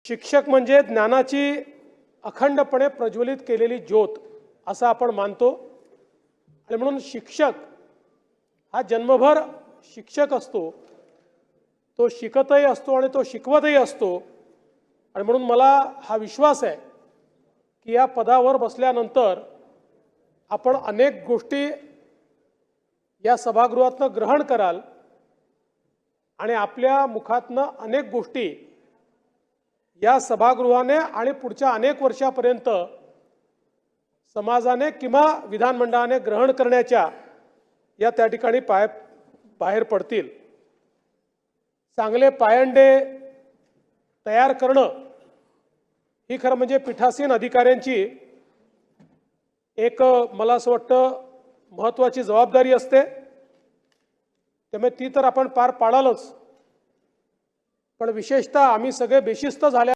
शिक्षक म्हणजे ज्ञानाची अखंडपणे प्रज्वलित केलेली ज्योत असं आपण मानतो आणि म्हणून शिक्षक हा जन्मभर शिक्षक असतो, तो शिकतही असतो आणि तो शिकवतही असतो। आणि म्हणून मला हा विश्वास आहे की या पदावर बसल्यानंतर आपण अनेक गोष्टी या सभागृहातून ग्रहण कराल आणि आपल्या मुखातून अनेक गोष्टी या सभागृहाने आणि पुढच्या अनेक वर्षापर्यंत समाजाने किंवा विधानमंडळाने ग्रहण करण्याच्या या त्या ठिकाणी बाहेर पडतील। चांगले पायंडे तयार करणं ही खरं म्हणजे पीठासीन अधिकाऱ्यांची एक मला असं वाटतं महत्त्वाची जबाबदारी असते, त्यामुळे ती तर आपण पार पाडालच, पण विशेषतः आम्ही सगळे बेशिस्त झाल्या